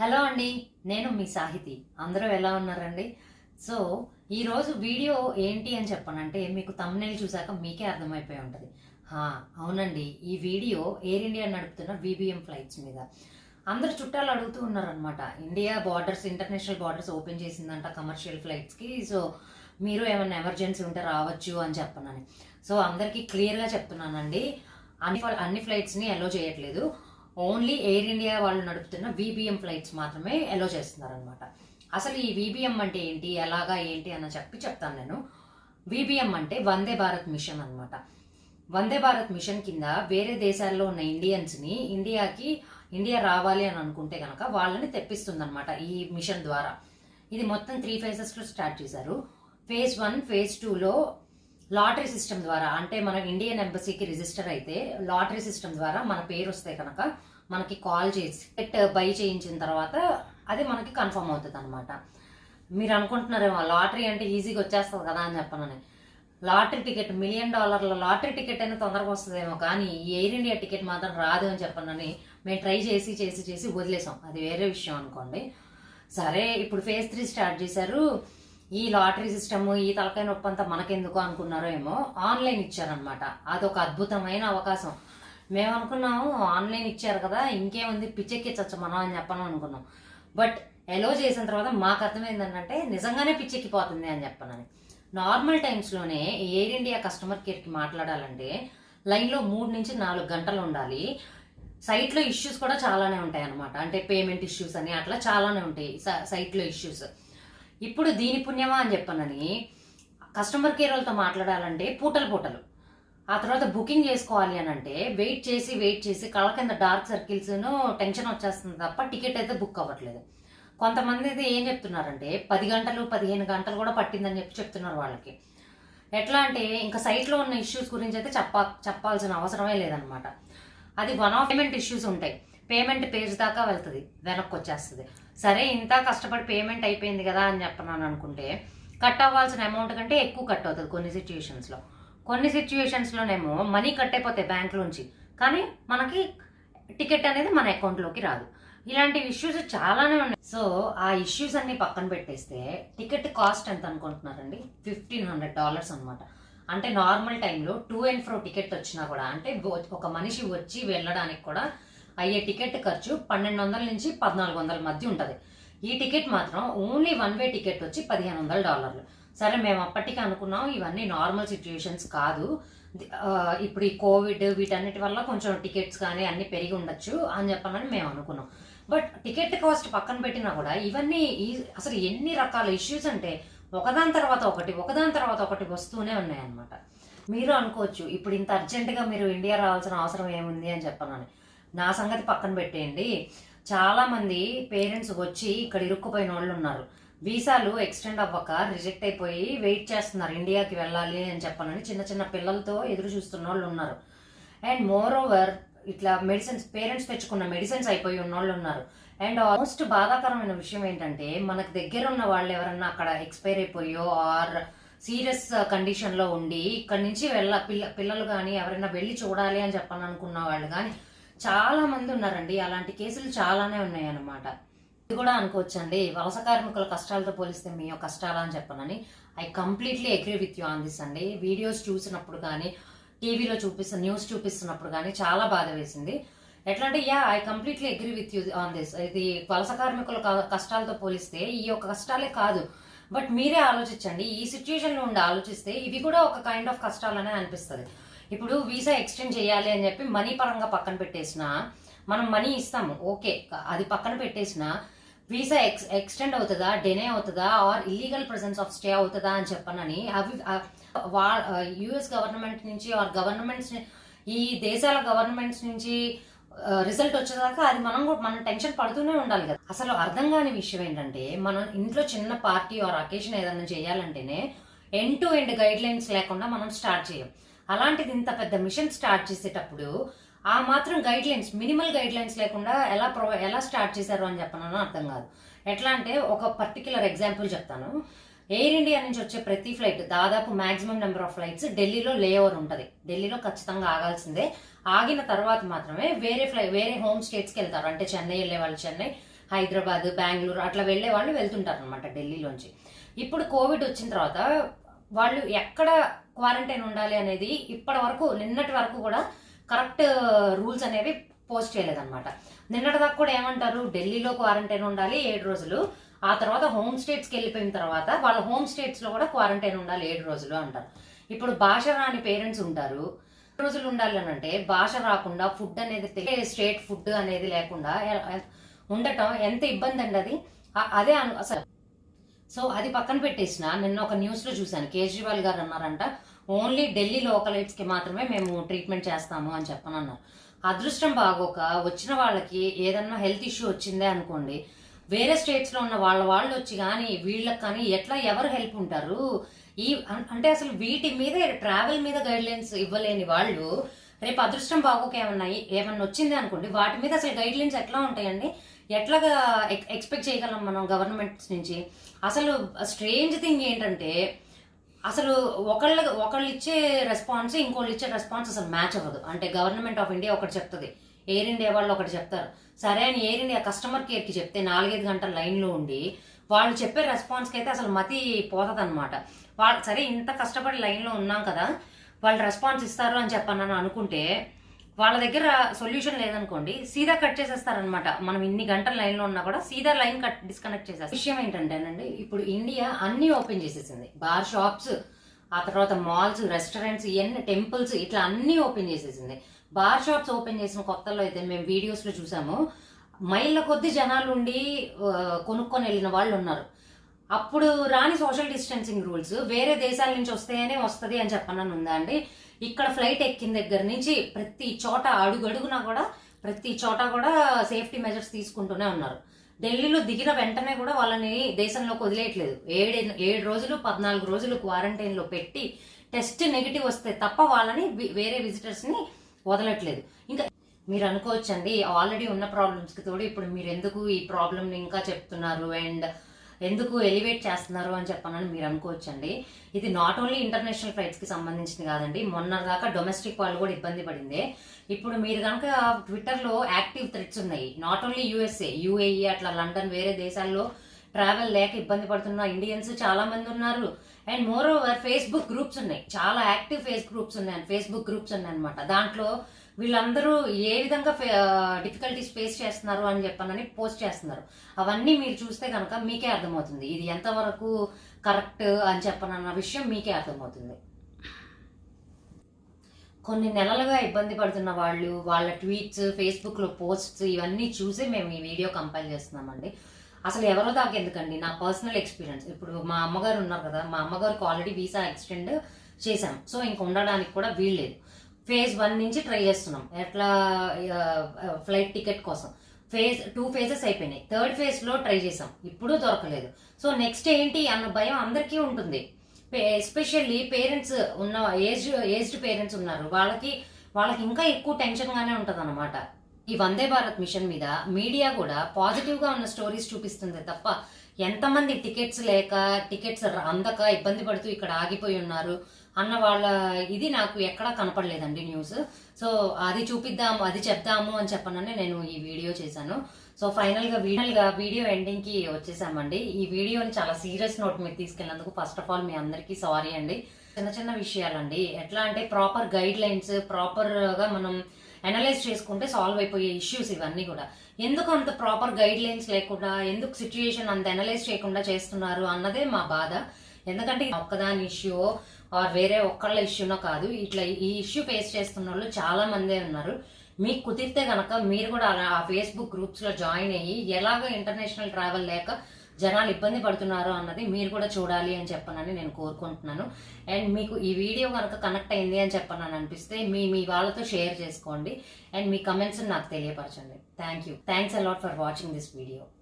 Hello అండి, నేను మీ సాహితి. అందరూ ఎలా ఉన్నారండి? సో ఈరోజు వీడియో ఏంటి అని చెప్పానంటే మీకు థంబ్నెయిల్ చూసాక మీకే అర్థమైపోయి ఉంటుంది. అవునండి, ఈ వీడియో ఎయిర్ ఇండియా నడుపుతున్న విబిఎం ఫ్లైట్స్ మీద. అందరు చుట్టాలు అడుగుతూ ఉన్నారనమాట. India borders, international borders open చేసిందంట కమర్షియల్ ఫ్లైట్స్కి. సో మీరు ఏమైనా ఎమర్జెన్సీ ఉంటే రావచ్చు అని చెప్పనని. సో అందరికీ క్లియర్గా చెప్తున్నానండి, అన్ని ఫ్లైట్స్ని అలో చేయట్లేదు. ఓన్లీ ఎయిర్ ఇండియా వాళ్ళు నడుపుతున్న విబిఎం ఫ్లైట్స్ మాత్రమే అలో చేస్తున్నారనమాట. అసలు ఈ విబిఎం అంటే ఏంటి, ఎలాగా ఏంటి అని చెప్తాను నేను. విబిఎం అంటే వందే భారత్ మిషన్ అనమాట. వందే భారత్ మిషన్ కింద వేరే దేశాల్లో ఉన్న ఇండియన్స్ని ఇండియా రావాలి అని అనుకుంటే కనుక వాళ్ళని తెప్పిస్తుంది అనమాట ఈ మిషన్ ద్వారా. ఇది మొత్తం 3 phases స్టార్ట్ చేశారు. phase 1, phase 2లో లాటరీ సిస్టమ్ ద్వారా, అంటే మన ఇండియన్ ఎంబసీకి రిజిస్టర్ అయితే లాటరీ సిస్టమ్ ద్వారా మన పేరు వస్తే కనుక మనకి కాల్ చేసి బై చేయించిన తర్వాత అది మనకి కన్ఫర్మ్ అవుతుంది అనమాట. మీరు అనుకుంటున్నారేమో లాటరీ అంటే ఈజీగా వచ్చేస్తుంది కదా అని చెప్పనని. Lottery ticket, $1 million lottery ticket అయినా తొందరగా వస్తుందేమో, కానీ ఈ ఎయిర్ ఇండియా టికెట్ మాత్రం రాదు అని చెప్పనని మేము ట్రై చేసి వదిలేసాం. అది వేరే విషయం అనుకోండి. సరే, ఇప్పుడు phase 3 స్టార్ట్ చేశారు. ఈ లాటరీ సిస్టమ్, ఈ తలకాయ నొప్పి అంతా మనకెందుకు అనుకున్నారో ఏమో, ఆన్లైన్ ఇచ్చారనమాట. అదొక అద్భుతమైన అవకాశం. మేము అనుకున్నాము ఆన్లైన్ ఇచ్చారు కదా, ఇంకేముంది పిచ్చెక్కిచ్చచ్చు మనం అని చెప్పను అనుకున్నాం. బట్ ఎలో చేసిన తర్వాత మాకు అర్థమైంది ఏంటంటే నిజంగానే పిచ్చెక్కిపోతుంది అని చెప్పనని. నార్మల్ టైమ్స్లోనే ఎయిర్ ఇండియా కస్టమర్ కేర్కి మాట్లాడాలంటే లైన్లో 3 నుంచి 4 గంటలు ఉండాలి. సైట్లో ఇష్యూస్ కూడా చాలానే ఉంటాయి అనమాట. అంటే పేమెంట్ ఇష్యూస్ అని అట్లా చాలానే ఉంటాయి సైట్లో ఇష్యూస్. ఇప్పుడు దీని పుణ్యమా అని చెప్పనని కస్టమర్ కేర్ వాళ్ళతో మాట్లాడాలంటే పూటలు. ఆ తర్వాత బుకింగ్ చేసుకోవాలి అని అంటే వెయిట్ చేసి కళ్ళ కింద డార్క్ సర్కిల్స్ను టెన్షన్ వచ్చేస్తుంది తప్ప టికెట్ అయితే బుక్ అవ్వట్లేదు. కొంతమంది అయితే ఏం చెప్తున్నారంటే 10 గంటలు 15 గంటలు కూడా పట్టిందని చెప్తున్నారు వాళ్ళకి. ఎట్లా అంటే ఇంకా సైట్లో ఉన్న ఇష్యూస్ గురించి అయితే చెప్పాల్సిన అవసరమే లేదనమాట. అది వన్ ఆఫ్ పేమెంట్ ఇష్యూస్ ఉంటాయి. పేమెంట్ పేజ్ దాకా వెళ్తుంది, వెనక్కి వచ్చేస్తుంది. సరే, ఇంత కష్టపడి పేమెంట్ అయిపోయింది కదా అని చెప్పన్నాను అనుకుంటే కట్ అవ్వాల్సిన అమౌంట్ కంటే ఎక్కువ కట్ అవుతుంది కొన్ని సిచ్యువేషన్స్లోనేమో మనీ కట్ అయిపోతాయి బ్యాంకులోంచి, కానీ మనకి టికెట్ అనేది మన అకౌంట్లోకి రాదు. ఇలాంటి ఇష్యూస్ చాలానే ఉన్నాయి. సో ఆ ఇష్యూస్ అన్ని పక్కన పెట్టేస్తే టికెట్ కాస్ట్ ఎంత అనుకుంటున్నారండి? $1,500 అనమాట. అంటే నార్మల్ టైంలో టు అండ్ ఫ్రో టికెట్ వచ్చినా కూడా, అంటే ఒక మనిషి వచ్చి వెళ్ళడానికి కూడా అయ్యే టికెట్ ఖర్చు $1,200 నుంచి $1,400 మధ్య ఉంటుంది. ఈ టికెట్ మాత్రం ఓన్లీ వన్ వే టికెట్ వచ్చి $1,500. సరే, మేము అప్పటికే అనుకున్నాం ఇవన్నీ నార్మల్ సిచ్యువేషన్స్ కాదు, ఇప్పుడు ఈ కోవిడ్ వీటన్నిటి వల్ల కొంచెం టికెట్స్ కానీ అన్ని పెరిగి ఉండొచ్చు అని చెప్పాలని మేము అనుకున్నాం. బట్ టికెట్ కాస్ట్ పక్కన పెట్టినా కూడా ఇవన్నీ అసలు ఎన్ని రకాల ఇష్యూస్ అంటే ఒకదాని తర్వాత ఒకటి వస్తూనే ఉన్నాయన్నమాట. మీరు అనుకోవచ్చు ఇప్పుడు ఇంత అర్జెంటుగా మీరు ఇండియా రావాల్సిన అవసరం ఏముంది అని చెప్పానని. నా సంగతి పక్కన పెట్టేయండి. చాలా మంది పేరెంట్స్ వచ్చి ఇక్కడ ఇరుక్కుపోయిన వాళ్ళు ఉన్నారు. వీసాలు ఎక్స్టెండ్ అవ్వక రిజెక్ట్ అయిపోయి వెయిట్ చేస్తున్నారు ఇండియాకి వెళ్ళాలి అని చెప్పానని. చిన్న పిల్లలతో ఎదురు చూస్తున్న వాళ్ళు ఉన్నారు. అండ్ మోర్ ఓవర్ ఇట్లా మెడిసిన్స్, పేరెంట్స్ తెచ్చుకున్న మెడిసిన్స్ అయిపోయి ఉన్న వాళ్ళు ఉన్నారు. అండ్ ఆల్మోస్ట్ బాధాకరమైన విషయం ఏంటంటే మనకు దగ్గర ఉన్న వాళ్ళు ఎవరన్నా అక్కడ ఎక్స్పైర్ అయిపోయో ఆర్ సీరియస్ కండిషన్లో ఉండి ఇక్కడి నుంచి పిల్లలు కానీ ఎవరైనా వెళ్ళి చూడాలి అని చెప్పని అనుకున్న వాళ్ళు కానీ చాలా మంది ఉన్నారండి. అలాంటి కేసులు చాలానే ఉన్నాయి అన్నమాట. ఇది కూడా అనుకోవచ్చండి, వలస కార్మికుల కష్టాలతో పోలిస్తే మీ కష్టాలా అని చెప్పనని. I completely agree with you on this అండి. వీడియోస్ చూసినప్పుడు కానీ టీవీలో న్యూస్ చూపిస్తున్నప్పుడు కానీ చాలా బాధ వేసింది. ఎట్లా అంటే I completely agree with you on this. ఇది వలస కార్మికుల కష్టాలతో పోలిస్తే ఈ యొక్క కష్టాలే కాదు. బట్ మీరే ఆలోచించండి, ఈ సిచ్యువేషన్లో ఉండి ఆలోచిస్తే ఇవి కూడా ఒక కైండ్ ఆఫ్ కష్టాలనే అనిపిస్తుంది. ఇప్పుడు వీసా ఎక్స్టెండ్ చేయాలి అని చెప్పి మనీ పరంగా పక్కన పెట్టేసిన, మనం మనీ ఇస్తాము ఓకే, అది పక్కన పెట్టేసిన వీసా ఎక్స్టెండ్ అవుతుందా, డెనే అవుతుందా, or illegal presence of stay అవుతుందా అని చెప్పనని అవి యుఎస్ గవర్నమెంట్ నుంచి ఆర్ గవర్నమెంట్స్, ఈ దేశాల గవర్నమెంట్స్ నుంచి రిజల్ట్ వచ్చేదాకా అది మనం టెన్షన్ పడుతూనే ఉండాలి కదా. అసలు అర్థం కాని విషయం ఏంటంటే మనం ఇంట్లో చిన్న పార్టీ ఆర్ అకేషన్ ఏదైనా చేయాలంటేనే end to end guidelines లేకుండా మనం స్టార్ట్ చేయం. అలాంటిది ఇంత పెద్ద మిషన్ స్టార్ట్ చేసేటప్పుడు ఆ మాత్రం guide lines, minimal guide lines లేకుండా ఎలా స్టార్ట్ చేశారు అని చెప్పనో అర్థం కాదు. ఎట్లా అంటే ఒక పర్టికులర్ ఎగ్జాంపుల్ చెప్తాను. ఎయిర్ ఇండియా నుంచి వచ్చే ప్రతి ఫ్లైట్, దాదాపు మాక్సిమం నెంబర్ ఆఫ్ ఫ్లైట్స్ ఢిల్లీలో లేఓవర్ ఉంటుంది. ఢిల్లీలో ఖచ్చితంగా ఆగాల్సిందే. ఆగిన తర్వాత మాత్రమే వేరే హోమ్ స్టేట్స్కి వెళ్తారు. అంటే చెన్నై వెళ్ళే వాళ్ళు చెన్నై, హైదరాబాద్, బెంగళూరు అట్లా వెళ్ళే వాళ్ళు వెళ్తుంటారు అనమాట ఢిల్లీలోంచి. ఇప్పుడు కోవిడ్ వచ్చిన తర్వాత వాళ్ళు ఎక్కడ క్వారంటైన్ ఉండాలి అనేది ఇప్పటి వరకు, నిన్నటి వరకు కూడా కరెక్ట్ రూల్స్ అనేవి పోస్ట్ చేయలేదన్నమాట. నిన్నటి దాకా కూడా ఏమంటారు, ఢిల్లీలో క్వారంటైన్ ఉండాలి 7 రోజులు, ఆ తర్వాత హోమ్ స్టేట్స్కి వెళ్ళిపోయిన తర్వాత వాళ్ళ హోమ్ స్టేట్స్లో కూడా క్వారంటైన్ ఉండాలి 7 రోజులు అంటారు. ఇప్పుడు భాష రాని పేరెంట్స్ ఉంటారు, రోజులు ఉండాలి అని అంటే భాష రాకుండా ఫుడ్ అనేది స్ట్రేట్ ఫుడ్ అనేది లేకుండా ఉండటం ఎంత ఇబ్బంది అండి అది. అదే అసలు. సో అది పక్కన పెట్టేసిన నిన్న ఒక న్యూస్ లో చూశాను, కేజ్రీవాల్ గారు అన్నారంట ఓన్లీ ఢిల్లీ లోకలైట్స్ కి మాత్రమే మేము ట్రీట్మెంట్ చేస్తాము అని చెప్పనన్నారు. అదృష్టం బాగోక వచ్చిన వాళ్ళకి ఏదన్నా హెల్త్ ఇష్యూ వచ్చిందే అనుకోండి, వేరే స్టేట్స్ లో ఉన్న వాళ్ళు వచ్చి కానీ వీళ్ళకి కానీ ఎట్లా ఎవరు హెల్ప్ ఉంటారు? ఈ అంటే అసలు వీటి మీద, ట్రావెల్ మీద గైడ్ లైన్స్ ఇవ్వలేని వాళ్ళు రేపు అదృష్టం బాగోక ఏమన్నా వచ్చింది అనుకోండి, వాటి మీద అసలు గైడ్ లైన్స్ ఎట్లా ఉంటాయండి? ఎట్లాగా ఎక్స్పెక్ట్ చేయగలం మనం గవర్నమెంట్స్ నుంచి? అసలు స్ట్రేంజ్ థింగ్ ఏంటంటే అసలు ఒకళ్ళు ఇచ్చే రెస్పాన్స్ ఇంకోళ్ళు ఇచ్చే రెస్పాన్స్ అసలు మ్యాచ్ అవ్వదు. అంటే గవర్నమెంట్ ఆఫ్ ఇండియా ఒకటి చెప్తుంది, ఎయిర్ ఇండియా వాళ్ళు ఒకటి చెప్తారు. సరే అని ఎయిర్ ఇండియా కస్టమర్ కేర్కి చెప్తే 4-5 గంటల లైన్లో ఉండి వాళ్ళు చెప్పే రెస్పాన్స్కి అయితే అసలు మతి పోతుంది అనమాట. సరే ఇంత కష్టపడి లైన్లో ఉన్నాం కదా, వాళ్ళు రెస్పాన్స్ ఇస్తారు అని చెప్పానని అనుకుంటే వాళ్ళ దగ్గర సొల్యూషన్ లేదనుకోండి, సీదా కట్ చేసేస్తారనమాట. మనం ఇన్ని గంటల లైన్లో ఉన్నా కూడా సీదా లైన్ డిస్కనెక్ట్ చేసేస్తారు. విషయం ఏంటంటేనండి, ఇప్పుడు ఇండియా అన్ని ఓపెన్ చేసేసింది. బార్ షాప్స్, ఆ తర్వాత మాల్స్, రెస్టారెంట్స్, ఇవన్నీ టెంపుల్స్, ఇట్లా అన్ని ఓపెన్ చేసేసింది. బార్ షాప్స్ ఓపెన్ చేసిన కొత్తలో అయితే మేము వీడియోస్లో చూసాము, మైళ్ళ కొద్ది జనాలు ఉండి కొనుక్కొని వెళ్ళిన వాళ్ళు ఉన్నారు. అప్పుడు రాని సోషల్ డిస్టెన్సింగ్ రూల్స్ వేరే దేశాల నుంచి వస్తేనే వస్తుంది అని చెప్పనని ఉందా అండి? ఇక్కడ ఫ్లైట్ ఎక్కిన దగ్గర నుంచి ప్రతి చోట అడుగడుగునా కూడా ప్రతి చోట కూడా సేఫ్టీ మెజర్స్ తీసుకుంటూనే ఉన్నారు. ఢిల్లీలో దిగిన వెంటనే కూడా వాళ్ళని దేశంలోకి వదిలేయట్లేదు. 7 రోజులు 14 రోజులు క్వారంటైన్లో పెట్టి టెస్ట్ నెగిటివ్ వస్తే తప్ప వాళ్ళని వేరే విజిటర్స్ని వదలట్లేదు. ఇంకా మీరు అనుకోవచ్చండి, ఆల్రెడీ ఉన్న ప్రాబ్లమ్స్కి తోడు ఇప్పుడు మీరు ఎందుకు ఈ ప్రాబ్లమ్ని ఇంకా చెప్తున్నారు అండ్ ఎందుకు ఎలివేట్ చేస్తున్నారు అని చెప్పనని మీరు అనుకోవచ్చండి. ఇది నాట్ ఓన్లీ ఇంటర్నేషనల్ ఫ్లైట్స్కి సంబంధించింది కాదండి, మొన్న దాకా డొమెస్టిక్ వాళ్ళు కూడా ఇబ్బంది పడింది. ఇప్పుడు మీరు కనుక ట్విట్టర్లో యాక్టివ్ థ్రెడ్స్ ఉన్నాయి, నాట్ ఓన్లీ యూఎస్ఏ, యూఏఈ, అట్లా లండన్, వేరే దేశాల్లో ట్రావెల్ లేక ఇబ్బంది పడుతున్న ఇండియన్స్ చాలా మంది ఉన్నారు. And more over Facebook groups ఉన్నాయి, చాలా యాక్టివ్ ఫేస్బుక్ గ్రూప్స్ ఉన్నాయి అనమాట. దాంట్లో వీళ్ళందరూ ఏ విధంగా డిఫికల్టీస్ ఫేస్ చేస్తున్నారు అని చెప్పనని పోస్ట్ చేస్తున్నారు. అవన్నీ మీరు చూస్తే కనుక మీకే అర్థమవుతుంది ఇది ఎంతవరకు కరెక్ట్ అని చెప్పనన్న విషయం మీకే అర్థమవుతుంది. కొన్ని నెలలుగా ఇబ్బంది పడుతున్న వాళ్ళు, వాళ్ళ ట్వీట్స్, ఫేస్బుక్లో పోస్ట్స్ ఇవన్నీ చూసి మేము ఈ వీడియో కంపైల్ చేస్తున్నామండి. అసలు ఎవరో దాకా ఎందుకండి, నా పర్సనల్ ఎక్స్పీరియన్స్. ఇప్పుడు మా అమ్మగారు ఉన్నారు కదా, మా అమ్మగారికి ఆల్రెడీ వీసా ఎక్స్టెండ్ చేశాం. సో ఇంక ఉండడానికి కూడా వీల్లేదు. phase 1 నుంచి ట్రై చేస్తున్నాం, ఎట్లా ఫ్లైట్ టికెట్ కోసం. phase 2 phases అయిపోయినాయి, 3rd phase లో ట్రై చేసాం, ఇప్పుడు దొరకలేదు. సో నెక్స్ట్ ఏంటి అన్న భయం అందరికీ ఉంటుంది. ఎస్పెషల్లీ పేరెంట్స్ ఉన్న ఏజ్డ్ పేరెంట్స్ ఉన్నారు, వాళ్ళకి ఇంకా ఎక్కువ టెన్షన్ గానే ఉంటది అనమాట. ఈ వందే భారత్ మిషన్ మీద మీడియా కూడా పాజిటివ్ గా ఉన్న స్టోరీస్ చూపిస్తుంది తప్ప ఎంతమంది టికెట్స్ అందక ఇబ్బంది పడుతూ ఇక్కడ ఆగిపోయి ఉన్నారు అన్న వాళ్ళ ఇది నాకు ఎక్కడా కనపడలేదండి న్యూస్. సో అది చూపిద్దాము, అది చెప్దాము అని చెప్పనని నేను ఈ వీడియో చేశాను. సో ఫైనల్ గా వీడియో ఎండింగ్ కి వచ్చేసామండి. ఈ వీడియోని చాలా సీరియస్ నోట్ మీద తీసుకెళ్ళినందుకు ఫస్ట్ ఆఫ్ ఆల్ మీ అందరికీ సారీ అండి. చిన్న విషయాలండి, ఎట్లా అంటే ప్రాపర్ గైడ్ లైన్స్ ప్రాపర్ గా మనం అనలైజ్ చేసుకుంటే సాల్వ్ అయిపోయే ఇష్యూస్ ఇవన్నీ కూడా. ఎందుకు అంత ప్రాపర్ గైడ్ లైన్స్ లేకుండా, ఎందుకు సిచ్యుయేషన్ అంత అనలైజ్ చేయకుండా చేస్తున్నారు అన్నదే మా బాధ. ఎందుకంటే ఒక్కదాని ఇష్యూ ఆర్ వేరే ఒక్కళ్ళ ఇష్యూనో కాదు, ఇట్లా ఈ ఇష్యూ ఫేస్ చేస్తున్న వాళ్ళు చాలా మందే ఉన్నారు. మీకు కుదిరితే గనక మీరు కూడా ఆ ఫేస్బుక్ గ్రూప్స్ లో జాయిన్ అయ్యి ఎలాగో ఇంటర్నేషనల్ ట్రావెల్ లేక జనాలు ఇబ్బంది పడుతున్నారు అన్నది మీరు కూడా చూడాలి అని చెప్పనని నేను కోరుకుంటున్నాను. అండ్ మీకు ఈ వీడియో కనుక కనెక్ట్ అయింది అని చెప్పనని అనిపిస్తే మీ వాళ్ళతో షేర్ చేసుకోండి అండ్ మీ కమెంట్స్ నాకు తెలియపరచండి. Thanks a lot for watching this video.